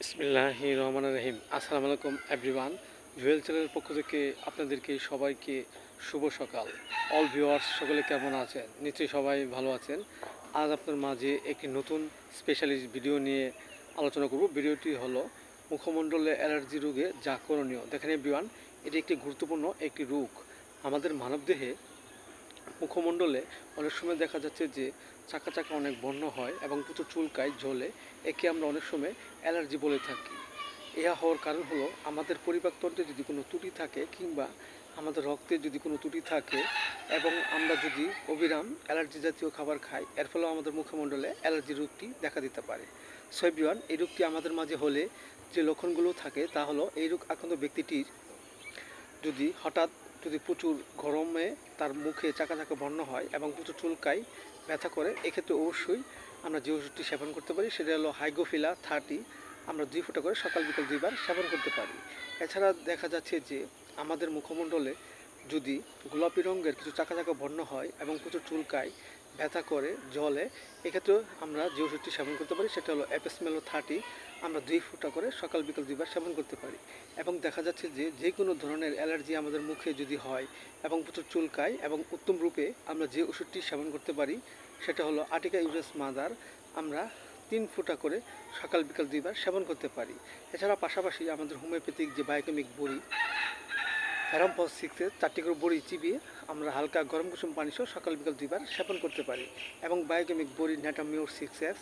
বিসমিল্লাহির রহমানির রহিম। আসসালামু আলাইকুম এভরিওয়ান। জুয়েল চ্যানেলের পক্ষ থেকে আপনাদেরকে সবাইকে শুভ সকাল। অল ভিউয়ার্স সকলে কেমন আছেন? নিশ্চয়ই সবাই ভালো আছেন। আজ আপনার মাঝে একটি নতুন স্পেশালিস্ট ভিডিও নিয়ে আলোচনা করব। ভিডিওটি হলো মুখমণ্ডলে অ্যালার্জি রোগে যা করণীয়। দেখেন এভরিওয়ান, এটি একটি গুরুত্বপূর্ণ একটি রোগ। আমাদের মানবদেহে মুখমণ্ডলে অনেক সময় দেখা যাচ্ছে যে চাকা চাকা অনেক বন্য হয় এবং প্রচুর চুলকায়, জ্বলে। একে আমরা অনেক সময় অ্যালার্জি বলে থাকি। ইহা হওয়ার কারণ হলো আমাদের পরিপাকতন্ত্রে যদি কোনো ত্রুটি থাকে কিংবা আমাদের রক্তে যদি কোনো ত্রুটি থাকে এবং আমরা যদি অবিরাম অ্যালার্জি জাতীয় খাবার খাই, এর ফলেও আমাদের মুখমণ্ডলে অ্যালার্জি রোগটি দেখা দিতে পারে। সো এভরিওয়ান, এই রোগটি আমাদের মাঝে হলে যে লক্ষণগুলো থাকে তা হলো এই রোগ আক্রান্ত ব্যক্তিটির যদি প্রচুর গরমে তার মুখে চাকা চাকা বন্য হয় এবং প্রচুর চুলকায়, ব্যথা করে, এক্ষেত্রে অবশ্যই আমরা যে ওষুধটি সেবন করতে পারি সেটা হলো হাইগোফিলা 30। আমরা 2 ফোঁটা করে সকাল বিকাল 2 বার সেবন করতে পারি। এছাড়া দেখা যাচ্ছে যে আমাদের মুখমণ্ডলে যদি গোলাপি রঙের কিছু চাকা চাকা বন্য হয় এবং প্রচুর চুলকায়, ব্যথা করে, জ্বলে, এক্ষেত্রেও আমরা যে ওষুধটি সেবন করতে পারি সেটা হলো অ্যাপেসমেলো 30। আমরা 2 ফোঁটা করে সকাল বিকাল 2 বার সেবন করতে পারি। এবং দেখা যাচ্ছে যে যে কোনো ধরনের অ্যালার্জি আমাদের মুখে যদি হয় এবং প্রচুর চুলকায়, এবং উত্তম রূপে আমরা যে ওষুধটি সেবন করতে পারি সেটা হলো আটিকা ইউরেস মাদার। আমরা 3 ফোঁটা করে সকাল বিকাল 2 বার সেবন করতে পারি। এছাড়া পাশাপাশি আমাদের হোমিওপ্যাথিক যে বায়োকেমিক বড়ি ফেরামপস 6-এর 4টি করে বড়ি চিবিয়ে আমরা হালকা গরম কুসুম পানি সহ সকাল বিকাল 2 বার সেবন করতে পারি। এবং বায়োকেমিক বড়ি নেটামিওর 6X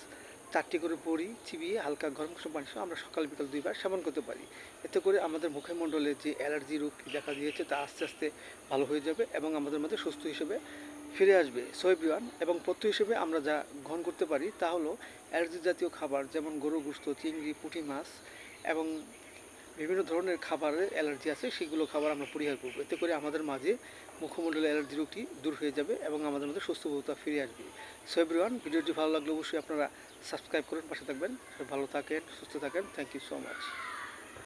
4টি করে বড়ি চিবিয়ে হালকা গরম কুসুম পানি সহ আমরা সকাল বিকাল 2 বার সেবন করতে পারি। এতে করে আমাদের মুখের মণ্ডলে যে অ্যালার্জি রোগটি দেখা দিয়েছে তা আস্তে আস্তে ভালো হয়ে যাবে এবং আমাদের মধ্যে সুস্থ হিসেবে ফিরে আসবে। সো এভরিওয়ান, এবং পথ্য হিসেবে আমরা যা গ্রহণ করতে পারি তা হলো অ্যালার্জি জাতীয় খাবার, যেমন গরুর গোশত, চিংড়ি, পুঁটি মাছ এবং বিভিন্ন ধরনের খাবারের অ্যালার্জি আছে সেগুলো খাবার আমরা পরিহার করবো। এতে করে আমাদের মাঝে মুখমণ্ডলের অ্যালার্জি রোগটি দূর হয়ে যাবে এবং আমাদের মধ্যে সুস্থতা ফিরে আসবে। সো এভরিওয়ান, ভিডিওটি ভালো লাগলে অবশ্যই আপনারা সাবস্ক্রাইব করুন, পাশে থাকবেন। ভালো থাকেন, সুস্থ থাকেন। Thank you so much.